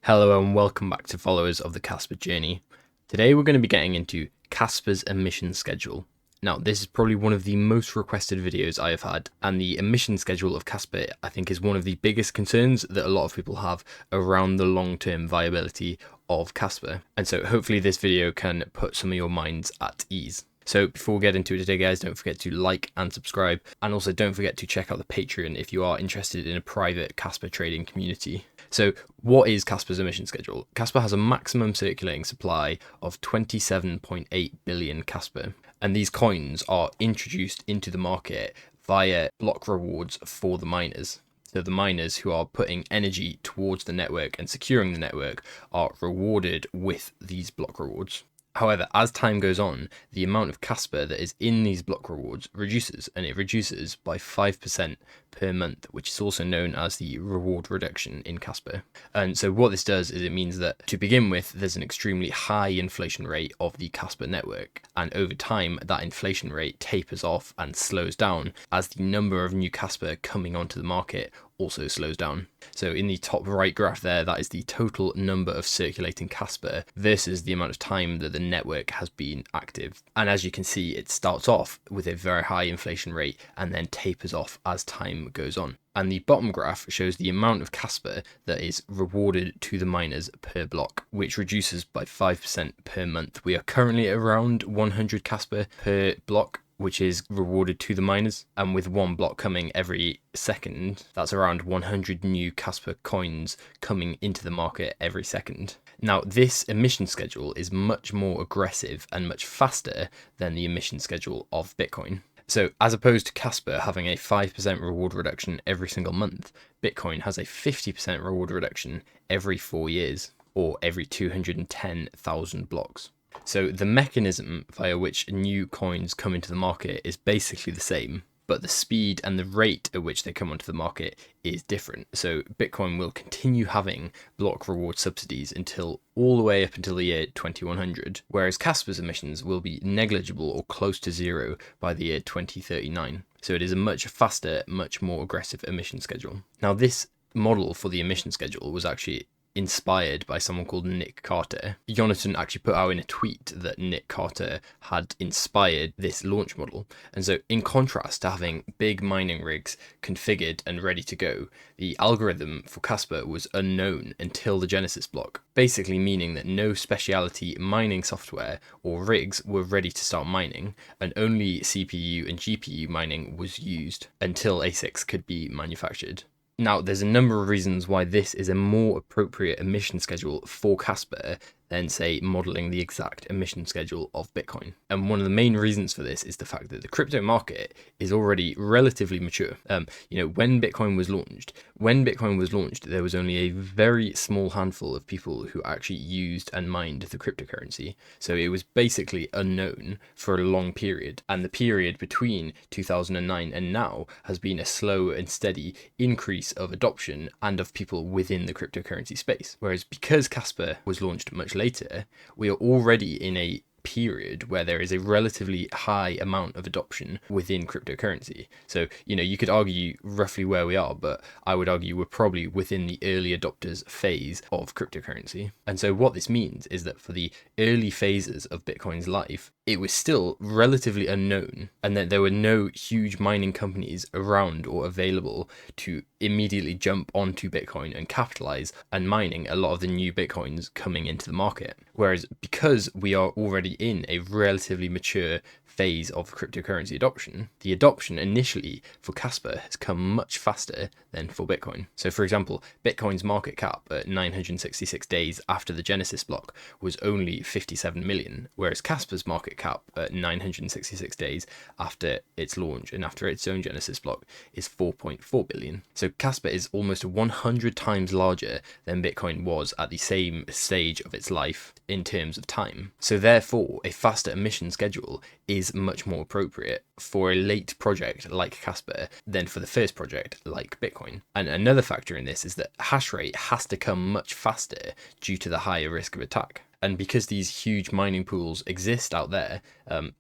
Hello and welcome back to followers of the Kaspa journey. Today we're going to be getting into Kaspa's emission schedule. Now this is probably one of the most requested videos I have had, and the emission schedule of Kaspa I think is one of the biggest concerns that a lot of people have around the long-term viability of Kaspa. And so hopefully this video can put some of your minds at ease. So before we get into it today, guys, don't forget to like and subscribe, and also don't forget to check out the Patreon if you are interested in a private Kaspa trading community. So what is Kaspa's emission schedule? Kaspa has a maximum circulating supply of 27.8 billion Kaspa, and these coins are introduced into the market via block rewards for the miners. So the miners who are putting energy towards the network and securing the network are rewarded with these block rewards. However, as time goes on, the amount of Kaspa that is in these block rewards reduces, and it reduces by 5% per month, which is also known as the reward reduction in Kaspa. And so what this does is it means that to begin with, there's an extremely high inflation rate of the Kaspa network, and over time that inflation rate tapers off and slows down as the number of new Kaspa coming onto the market also slows down. So in the top right graph there, that is the total number of circulating Kaspa versus the amount of time that the network has been active. And as you can see, it starts off with a very high inflation rate and then tapers off as time goes on. And the bottom graph shows the amount of Kaspa that is rewarded to the miners per block, which reduces by 5% per month. We are currently at around 100 Kaspa per block, which is rewarded to the miners, and with one block coming every second, that's around 100 new Kaspa coins coming into the market every second. Now, this emission schedule is much more aggressive and much faster than the emission schedule of Bitcoin. So as opposed to Kaspa having a 5% reward reduction every single month, Bitcoin has a 50% reward reduction every 4 years, or every 210,000 blocks. So the mechanism via which new coins come into the market is basically the same, but the speed and the rate at which they come onto the market is different. So Bitcoin will continue having block reward subsidies until all the way up until the year 2100, whereas Kaspa's emissions will be negligible or close to zero by the year 2039. So it is a much faster, much more aggressive emission schedule. Now this model for the emission schedule was actually inspired by someone called Nick Carter. Jonathan actually put out in a tweet that Nick Carter had inspired this launch model. And so in contrast to having big mining rigs configured and ready to go, the algorithm for Kaspa was unknown until the Genesis block, basically meaning that no specialty mining software or rigs were ready to start mining, and only CPU and GPU mining was used until ASICs could be manufactured. Now, there's a number of reasons why this is a more appropriate emission schedule for Kaspa than, say, modeling the exact emission schedule of Bitcoin. And one of the main reasons for this is the fact that the crypto market is already relatively mature. When Bitcoin was launched, there was only a very small handful of people who actually used and mined the cryptocurrency. So it was basically unknown for a long period. And the period between 2009 and now has been a slow and steady increase of adoption and of people within the cryptocurrency space. Whereas because Kaspa was launched much later, we are already in a period where there is a relatively high amount of adoption within cryptocurrency. So, you could argue roughly where we are, but I would argue we're probably within the early adopters phase of cryptocurrency. And so what this means is that for the early phases of Bitcoin's life, it was still relatively unknown, and that there were no huge mining companies around or available to immediately jump onto Bitcoin and capitalize and mining a lot of the new Bitcoins coming into the market. Whereas because we are already in a relatively mature phase of cryptocurrency adoption, the adoption initially for Kaspa has come much faster than for Bitcoin. So for example, Bitcoin's market cap at 966 days after the Genesis block was only 57 million, whereas Kaspa's market cap at 966 days after its launch and after its own Genesis block is 4.4 billion. So Kaspa is almost 100 times larger than Bitcoin was at the same stage of its life in terms of time. So therefore, a faster emission schedule is much more appropriate for a late project like Kaspa than for the first project like Bitcoin. And another factor in this is that hash rate has to come much faster due to the higher risk of attack. And because these huge mining pools exist out there,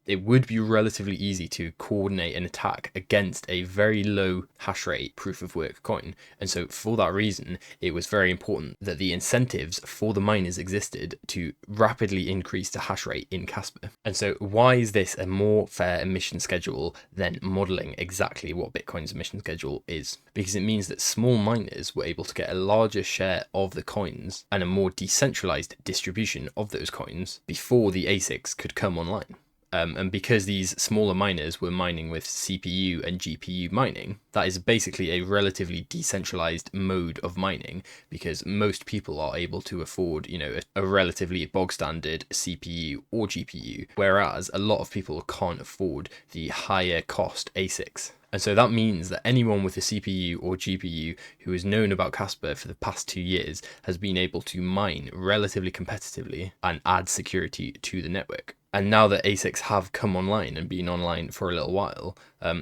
it would be relatively easy to coordinate an attack against a very low hash rate proof of work coin. And so for that reason, it was very important that the incentives for the miners existed to rapidly increase the hash rate in Kaspa. And so why is this a more fair emission schedule than modeling exactly what Bitcoin's emission schedule is? Because it means that small miners were able to get a larger share of the coins and a more decentralized distribution of those coins before the ASICs could come online. And because these smaller miners were mining with CPU and GPU mining, that is basically a relatively decentralized mode of mining, because most people are able to afford, a relatively bog standard CPU or GPU, whereas a lot of people can't afford the higher cost ASICs. And so that means that anyone with a CPU or GPU who has known about Kaspa for the past 2 years has been able to mine relatively competitively and add security to the network. And now that ASICs have come online and been online for a little while,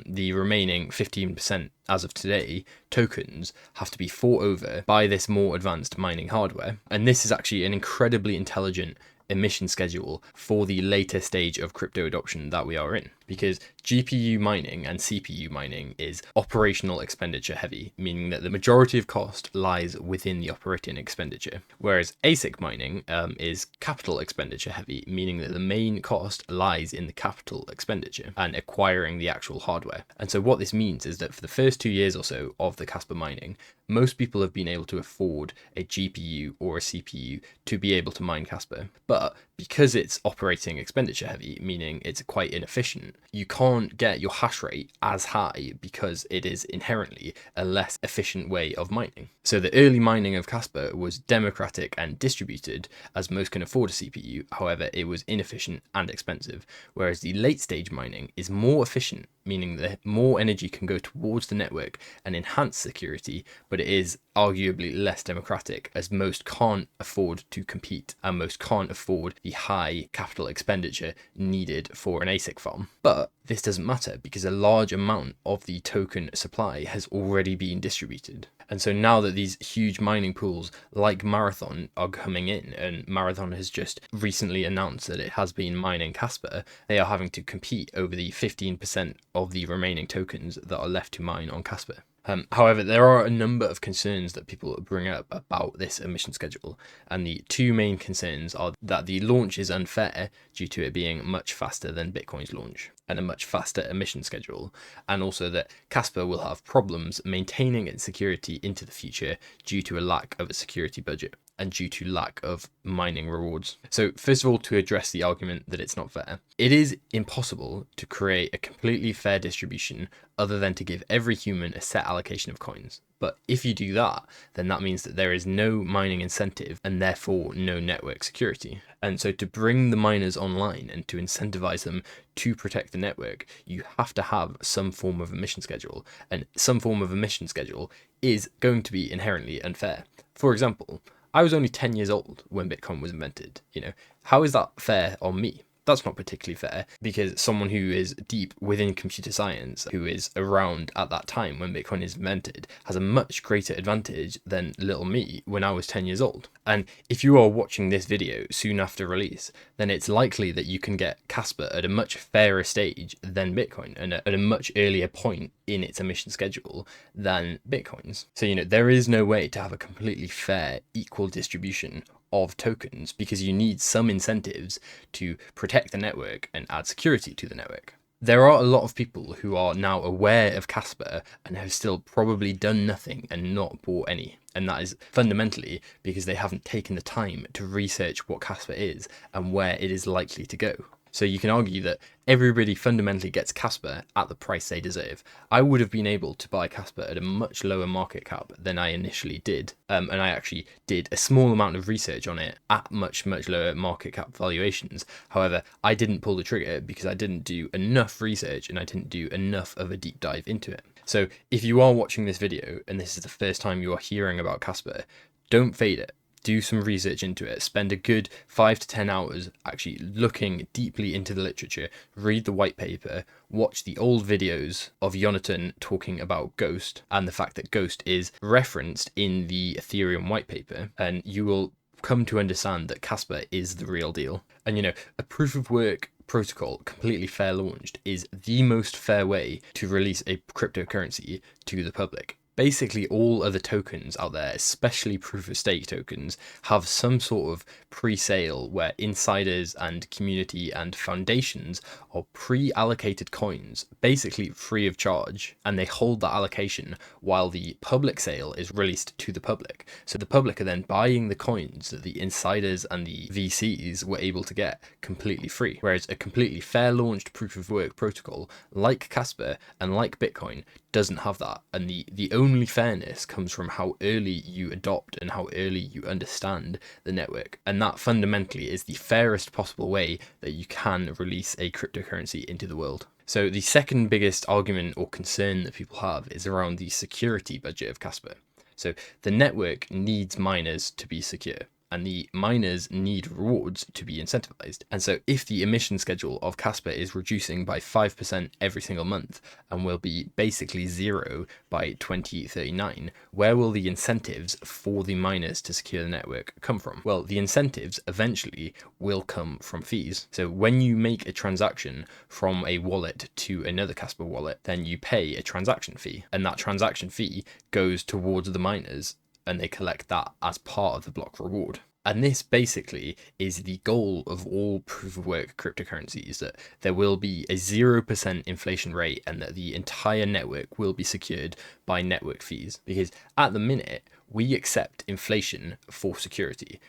the remaining 15% as of today tokens have to be fought over by this more advanced mining hardware. And this is actually an incredibly intelligent emission schedule for the later stage of crypto adoption that we are in, because GPU mining and CPU mining is operational expenditure heavy, meaning that the majority of cost lies within the operating expenditure, whereas ASIC mining is capital expenditure heavy, meaning that the main cost lies in the capital expenditure and acquiring the actual hardware. And so what this means is that for the first 2 years or so of the Kaspa mining, most people have been able to afford a GPU or a CPU to be able to mine Kaspa. But because it's operating expenditure heavy, meaning it's quite inefficient, you can't get your hash rate as high because it is inherently a less efficient way of mining. So the early mining of Kaspa was democratic and distributed, as most can afford a CPU. However, it was inefficient and expensive, whereas the late stage mining is more efficient, meaning that more energy can go towards the network and enhance security, but it is arguably less democratic, as most can't afford to compete and most can't afford the high capital expenditure needed for an ASIC farm. But this doesn't matter because a large amount of the token supply has already been distributed. And so now that these huge mining pools like Marathon are coming in, and Marathon has just recently announced that it has been mining Kaspa, they are having to compete over the 15% of the remaining tokens that are left to mine on Kaspa. However, there are a number of concerns that people bring up about this emission schedule, and the two main concerns are that the launch is unfair due to it being much faster than Bitcoin's launch and a much faster emission schedule, and also that Kaspa will have problems maintaining its security into the future due to a lack of a security budget and due to lack of mining rewards. So first of all, to address the argument that it's not fair, it is impossible to create a completely fair distribution other than to give every human a set allocation of coins. But if you do that, then that means that there is no mining incentive and therefore no network security. And so to bring the miners online and to incentivize them to protect the network, you have to have some form of emission schedule, and some form of emission schedule is going to be inherently unfair. For example, I was only 10 years old when Bitcoin was invented. How is that fair on me? That's not particularly fair, because someone who is deep within computer science, who is around at that time when Bitcoin is invented, has a much greater advantage than little me when I was 10 years old. And if you are watching this video soon after release, then it's likely that you can get Kaspa at a much fairer stage than Bitcoin, and at a much earlier point in its emission schedule than Bitcoin's. So, there is no way to have a completely fair, equal distribution of tokens, because you need some incentives to protect the network and add security to the network. There are a lot of people who are now aware of Kaspa and have still probably done nothing and not bought any. And that is fundamentally because they haven't taken the time to research what Kaspa is and where it is likely to go. So you can argue that everybody fundamentally gets Kaspa at the price they deserve. I would have been able to buy Kaspa at a much lower market cap than I initially did. And I actually did a small amount of research on it at much, much lower market cap valuations. However, I didn't pull the trigger because I didn't do enough research and I didn't do enough of a deep dive into it. So if you are watching this video and this is the first time you are hearing about Kaspa, don't fade it. Do some research into it. Spend a good 5 to 10 hours actually looking deeply into the literature, read the white paper, watch the old videos of Jonathan talking about Ghost and the fact that Ghost is referenced in the Ethereum white paper, and you will come to understand that Kaspa is the real deal. And a proof of work protocol completely fair launched is the most fair way to release a cryptocurrency to the public. Basically, all other tokens out there, especially proof of stake tokens, have some sort of pre-sale where insiders and community and foundations are pre-allocated coins, basically free of charge, and they hold that allocation while the public sale is released to the public. So the public are then buying the coins that the insiders and the VCs were able to get completely free. Whereas a completely fair launched proof of work protocol like Kaspa and like Bitcoin doesn't have that, and the only fairness comes from how early you adopt and how early you understand the network, and that fundamentally is the fairest possible way that you can release a cryptocurrency into the world. So the second biggest argument or concern that people have is around the security budget of Kaspa. So the network needs miners to be secure, and the miners need rewards to be incentivized. And so if the emission schedule of Kaspa is reducing by 5% every single month and will be basically zero by 2039, where will the incentives for the miners to secure the network come from? Well, the incentives eventually will come from fees. So when you make a transaction from a wallet to another Kaspa wallet, then you pay a transaction fee, and that transaction fee goes towards the miners, and they collect that as part of the block reward. And this basically is the goal of all proof of work cryptocurrencies, that there will be a 0% inflation rate and that the entire network will be secured by network fees. Because at the minute, we accept inflation for security.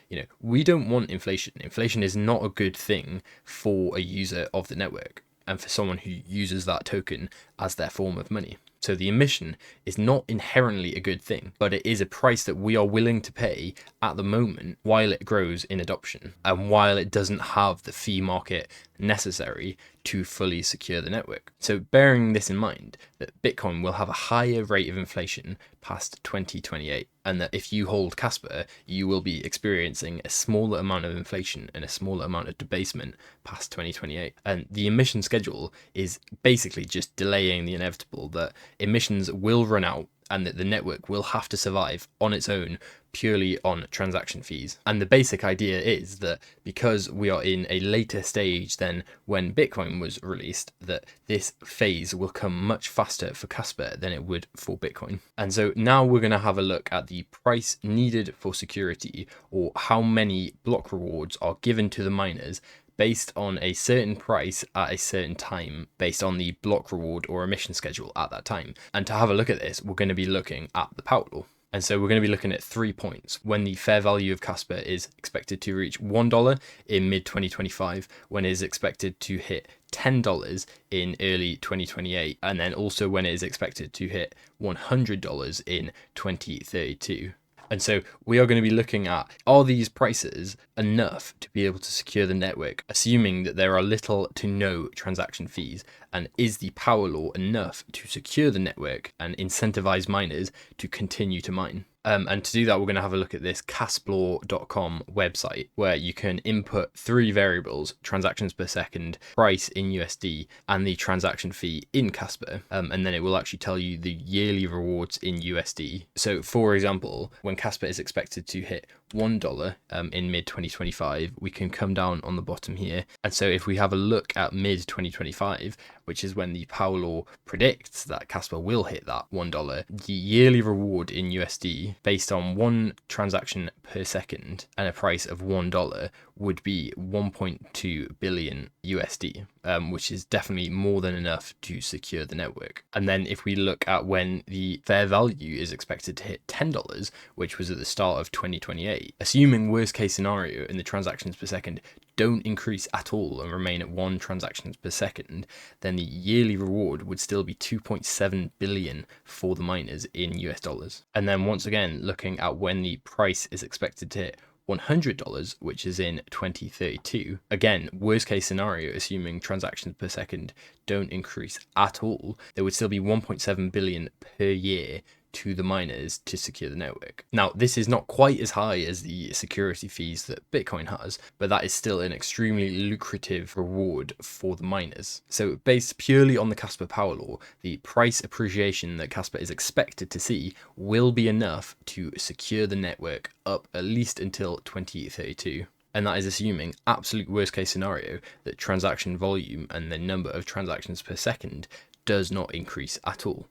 We don't want inflation. Inflation is not a good thing for a user of the network and for someone who uses that token as their form of money. So the emission is not inherently a good thing, but it is a price that we are willing to pay at the moment while it grows in adoption and while it doesn't have the fee market necessary to fully secure the network. So bearing this in mind, that Bitcoin will have a higher rate of inflation past 2028, and that if you hold Kaspa, you will be experiencing a smaller amount of inflation and a smaller amount of debasement past 2028. And the emission schedule is basically just delaying the inevitable, that emissions will run out and that the network will have to survive on its own purely on transaction fees. And the basic idea is that because we are in a later stage than when Bitcoin was released, that this phase will come much faster for Kaspa than it would for Bitcoin. And so now we're going to have a look at the price needed for security, or how many block rewards are given to the miners based on a certain price at a certain time, based on the block reward or emission schedule at that time. And to have a look at this, we're going to be looking at the power law. And so we're going to be looking at 3 points: when the fair value of Kaspa is expected to reach $1 in mid-2025, when it is expected to hit $10 in early 2028, and then also when it is expected to hit $100 in 2032. And so we are going to be looking at, are these prices enough to be able to secure the network, assuming that there are little to no transaction fees? And is the power law enough to secure the network and incentivize miners to continue to mine? And to do that, we're going to have a look at this casplaw.com website, where you can input 3 variables: transactions per second, price in USD, and the transaction fee in Kaspa. And then it will actually tell you the yearly rewards in USD. So for example, when Kaspa is expected to hit $1 in mid-2025, we can come down on the bottom here. And so if we have a look at mid-2025, which is when the power law predicts that Kaspa will hit that $1, the yearly reward in USD based on 1 transaction per second and a price of $1 would be 1.2 billion USD, which is definitely more than enough to secure the network. And then if we look at when the fair value is expected to hit $10, which was at the start of 2028, assuming worst case scenario and the transactions per second don't increase at all and remain at 1 transactions per second, then the yearly reward would still be 2.7 billion for the miners in US dollars. And then once again, looking at when the price is expected to hit $100, which is in 2032. Again, worst case scenario, assuming transactions per second don't increase at all, there would still be 1.7 billion per year to the miners to secure the network. Now, this is not quite as high as the security fees that Bitcoin has, but that is still an extremely lucrative reward for the miners. So based purely on the Kaspa power law, the price appreciation that Kaspa is expected to see will be enough to secure the network up at least until 2032. And that is assuming absolute worst case scenario that transaction volume and the number of transactions per second does not increase at all.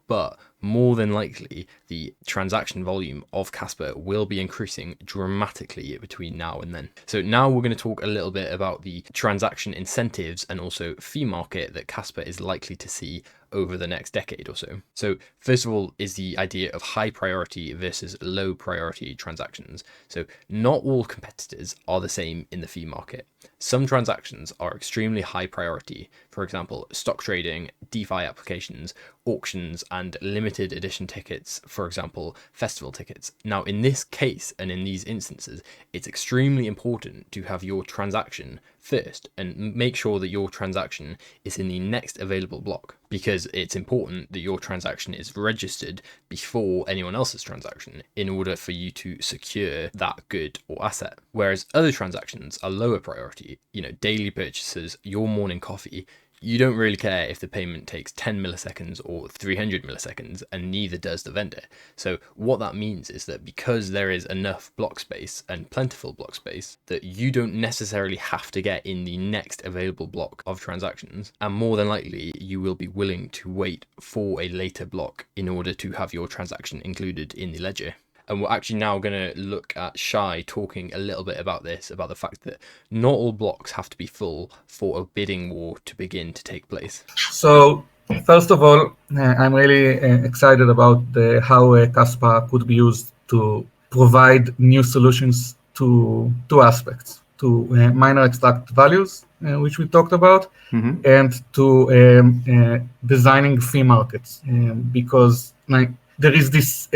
But more than likely, the transaction volume of Kaspa will be increasing dramatically between now and then. So now we're going to talk a little bit about the transaction incentives and also fee market that Kaspa is likely to see over the next decade or so. So first of all is the idea of high priority versus low priority transactions. So not all competitors are the same in the fee market. Some transactions are extremely high priority, for example, stock trading, DeFi applications, auctions, and limited edition tickets, for example, festival tickets. Now, in this case and in these instances, it's extremely important to have your transaction first and make sure that your transaction is in the next available block, because it's important that your transaction is registered before anyone else's transaction in order for you to secure that good or asset. Whereas other transactions are lower priority, daily purchases, your morning coffee, you don't really care if the payment takes 10 milliseconds or 300 milliseconds, and neither does the vendor. So what that means is that because there is enough block space and plentiful block space, that you don't necessarily have to get in the next available block of transactions, and more than likely you will be willing to wait for a later block in order to have your transaction included in the ledger. And we're actually now going to look at Shai talking a little bit about this, about the fact that not all blocks have to be full for a bidding war to begin to take place. So, first of all, I'm really excited about how Kaspa could be used to provide new solutions to two aspects, to miner extract values, which we talked about, and to designing fee markets, because there is this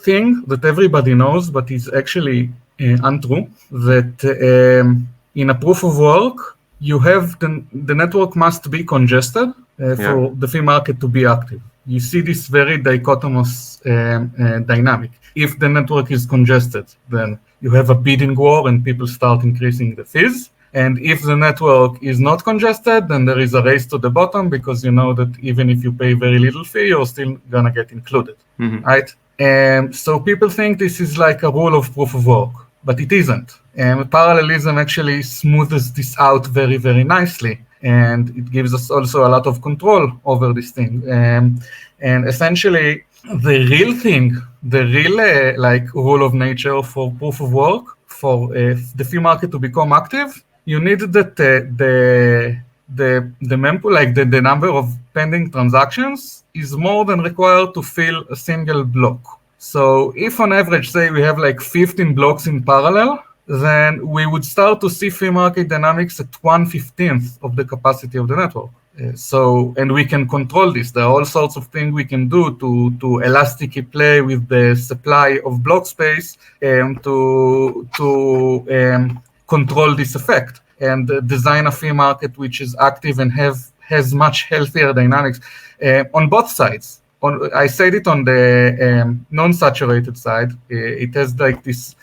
thing that everybody knows, but is actually untrue, that in a proof of work, you have the network must be congested for the fee market to be active. You see this very dichotomous dynamic. If the network is congested, then you have a bidding war and people start increasing the fees. And if the network is not congested, then there is a race to the bottom, because you know that even if you pay very little fee, you're still gonna get included, right? So people think this is like a rule of proof of work, but it isn't. Parallelism actually smooths this out very, very nicely, and it gives us also a lot of control over this thing. And essentially, the real thing, the real rule of nature for proof of work, for the fee market to become active, you need that the number of pending transactions is more than required to fill a single block. So if on average, say we have like 15 blocks in parallel, then we would start to see fee market dynamics at 1/15 of the capacity of the network. And we can control this. There are all sorts of things we can do to elastically play with the supply of block space to control this effect and design a fee market which is active and has much healthier dynamics on both sides. I said it on the non-saturated side. It has like this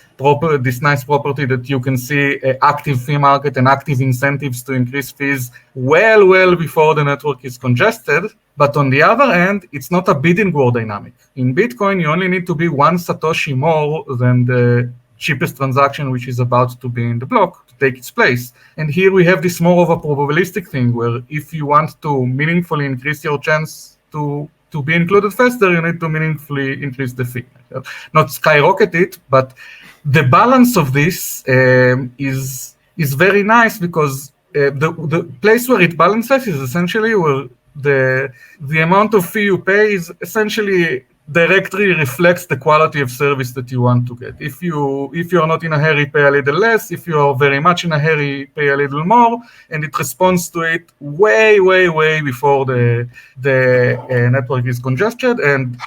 nice property that you can see active fee market and active incentives to increase fees well before the network is congested. But on the other hand, it's not a bidding war dynamic. In Bitcoin, you only need to be one Satoshi more than the cheapest transaction which is about to be in the block to take its place. And here we have this more of a probabilistic thing, where if you want to meaningfully increase your chance to be included faster, you need to meaningfully increase the fee. Not skyrocket it, but the balance of this is very nice, because the place where it balances is essentially where the amount of fee you pay is essentially directly reflects the quality of service that you want to get. If you are not in a hurry, pay a little less. If you are very much in a hurry, pay a little more, and it responds to it way before the network is congested, and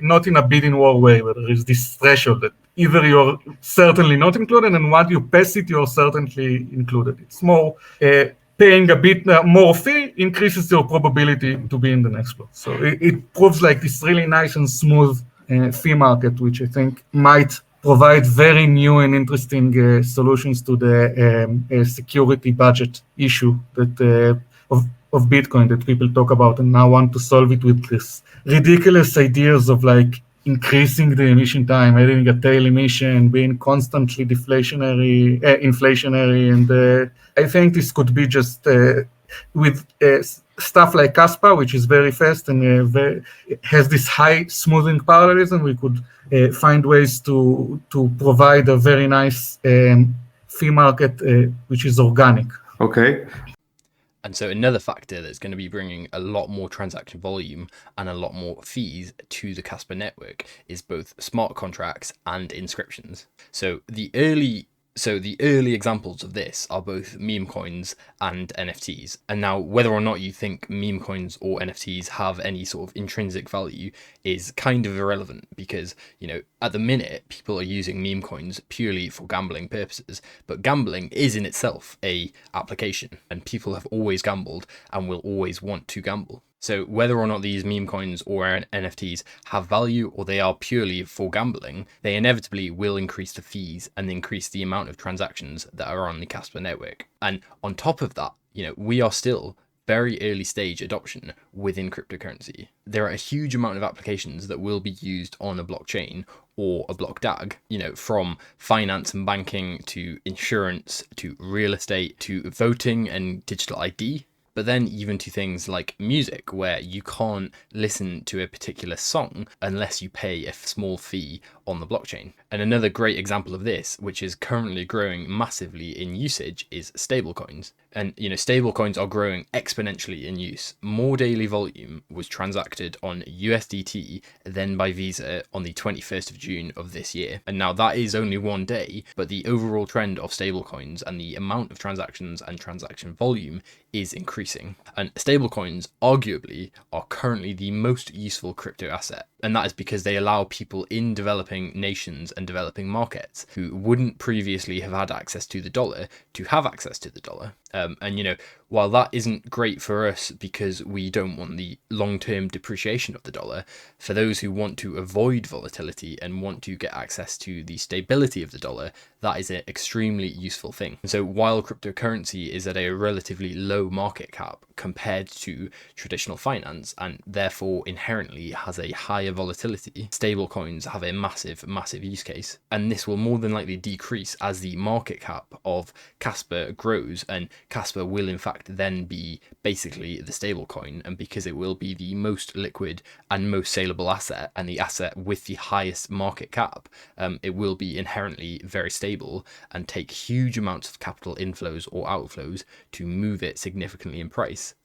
not in a bidding war way, where there is this threshold that either you're certainly not included, and once you pass it, you're certainly included. It's more paying a bit more fee increases your probability to be in the next block. So it proves like this really nice and smooth fee market, which I think might provide very new and interesting solutions to the security budget issue that of Bitcoin that people talk about and now want to solve it with this ridiculous ideas of like increasing the emission time, adding a tail emission, being constantly inflationary, and I think this could be just with stuff like Kaspa, which is very fast and has this high smoothing parallelism. We could find ways to provide a very nice fee market, which is organic. Okay. And so another factor that's going to be bringing a lot more transaction volume and a lot more fees to the Casper network is both smart contracts and inscriptions. So the early examples of this are both meme coins and NFTs. And now whether or not you think meme coins or NFTs have any sort of intrinsic value is kind of irrelevant, because, you know, at the minute people are using meme coins purely for gambling purposes, but gambling is in itself a application, and people have always gambled and will always want to gamble. So whether or not these meme coins or NFTs have value or they are purely for gambling, they inevitably will increase the fees and increase the amount of transactions that are on the Casper network. And on top of that, you know, we are still very early stage adoption within cryptocurrency. There are a huge amount of applications that will be used on a blockchain or a block DAG, you know, from finance and banking to insurance to real estate to voting and digital ID. But then even to things like music, where you can't listen to a particular song unless you pay a small fee on the blockchain. And another great example of this, which is currently growing massively in usage, is stablecoins. And, you know, stablecoins are growing exponentially in use. More daily volume was transacted on USDT than by Visa on the 21st of June of this year. And now that is only one day, but the overall trend of stablecoins and the amount of transactions and transaction volume is increasing. And stablecoins arguably are currently the most useful crypto asset. And that is because they allow people in developing nations and developing markets who wouldn't previously have had access to the dollar to have access to the dollar. And, you know, while that isn't great for us because we don't want the long-term depreciation of the dollar, for those who want to avoid volatility and want to get access to the stability of the dollar, that is an extremely useful thing. And so while cryptocurrency is at a relatively low market cap compared to traditional finance, and therefore inherently has a higher volatility, stablecoins have a massive use case. And this will more than likely decrease as the market cap of Casper grows, and Casper will in fact then be basically the stablecoin, and because it will be the most liquid and most saleable asset, and the asset with the highest market cap, it will be inherently very stable and take huge amounts of capital inflows or outflows to move it significantly in price.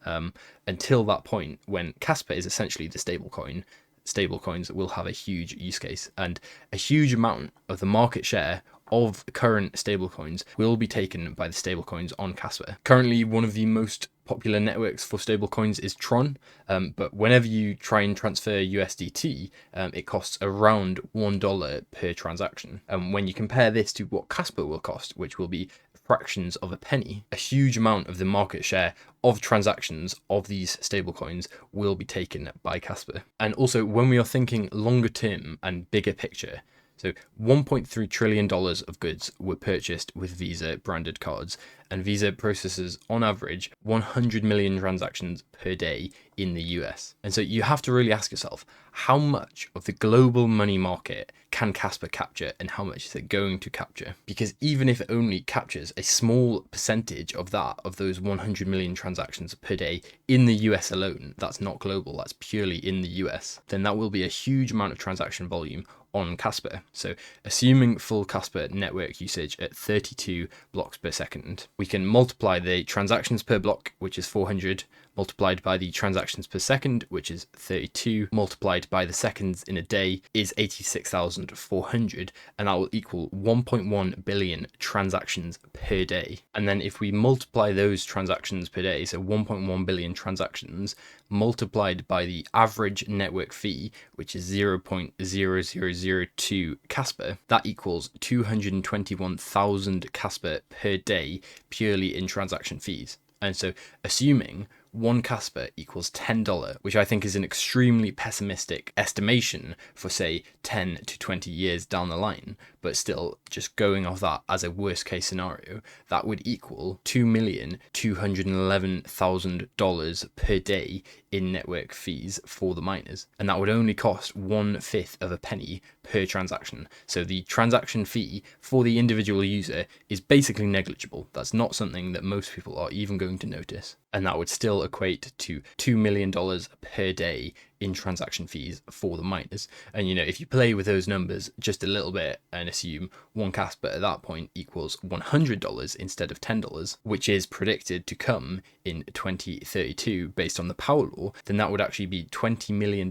Until that point, when Casper is essentially the stablecoin, stablecoins will have a huge use case, and a huge amount of the market share of current stablecoins will be taken by the stablecoins on Casper. Currently, one of the most popular networks for stablecoins is Tron, but whenever you try and transfer USDT, it costs around $1 per transaction. And when you compare this to what Casper will cost, which will be fractions of a penny, a huge amount of the market share of transactions of these stablecoins will be taken by Casper. And also, when we are thinking longer term and bigger picture, so $1.3 trillion of goods were purchased with Visa branded cards, and Visa processes on average 100 million transactions per day in the US. And so you have to really ask yourself, how much of the global money market can Casper capture, and how much is it going to capture? Because even if it only captures a small percentage of that, of those 100 million transactions per day in the US alone, that's not global, that's purely in the US, then that will be a huge amount of transaction volume on Casper. So assuming full Casper network usage at 32 blocks per second, we can multiply the transactions per block, which is 400, multiplied by the transactions per second, which is 32, multiplied by the seconds in a day is 86,400, and that will equal 1.1 billion transactions per day. And then if we multiply those transactions per day, so 1.1 billion transactions multiplied by the average network fee, which is 0.0002 Casper, that equals 221,000 Casper per day purely in transaction fees. And so assuming 1 Kaspa equals $10, which I think is an extremely pessimistic estimation for, say, 10 to 20 years down the line. But still, just going off that as a worst case scenario, that would equal $2,211,000 per day in network fees for the miners. And that would only cost 1/5 of a penny per transaction. So the transaction fee for the individual user is basically negligible. That's not something that most people are even going to notice. And that would still equate to $2 million per day in transaction fees for the miners. And if you play with those numbers just a little bit and assume 1 Kaspa at that point equals $100 instead of $10, which is predicted to come in 2032 based on the power law, then that would actually be $20 million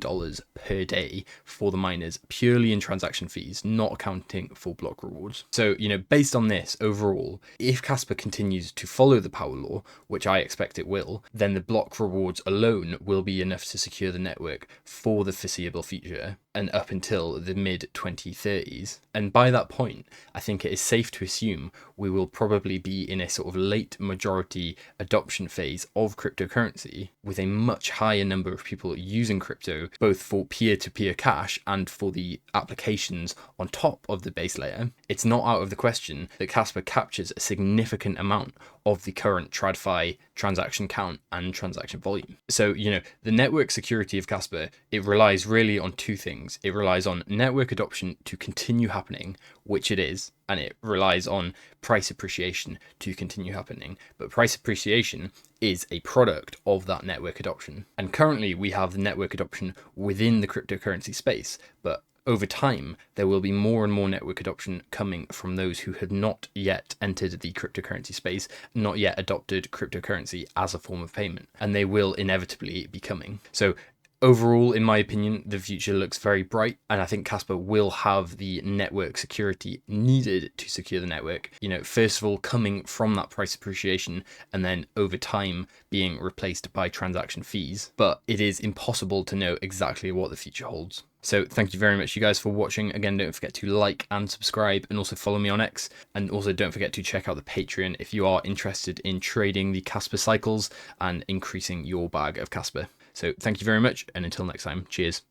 per day for the miners purely in transaction fees, not accounting for block rewards. So, based on this overall, if Kaspa continues to follow the power law, which I expect it will, then the block rewards alone will be enough to secure the network for the foreseeable future and up until the mid-2030s. And by that point, I think it is safe to assume we will probably be in a sort of late majority adoption phase of cryptocurrency, with a much higher number of people using crypto, both for peer-to-peer cash and for the applications on top of the base layer. It's not out of the question that Kaspa captures a significant amount of the current TradFi transaction count and transaction volume. So, the network security of Kaspa, it relies really on two things. It relies on network adoption to continue happening, which it is, and it relies on price appreciation to continue happening. But price appreciation is a product of that network adoption. And currently we have the network adoption within the cryptocurrency space, but over time, there will be more and more network adoption coming from those who have not yet entered the cryptocurrency space, not yet adopted cryptocurrency as a form of payment, and they will inevitably be coming. So overall, in my opinion, the future looks very bright, and I think Kaspa will have the network security needed to secure the network. First of all, coming from that price appreciation, and then over time being replaced by transaction fees. But it is impossible to know exactly what the future holds. So thank you very much, you guys, for watching. Again, don't forget to like and subscribe, and also follow me on X. And also don't forget to check out the Patreon if you are interested in trading the Kaspa cycles and increasing your bag of Kaspa. So thank you very much, and until next time, cheers.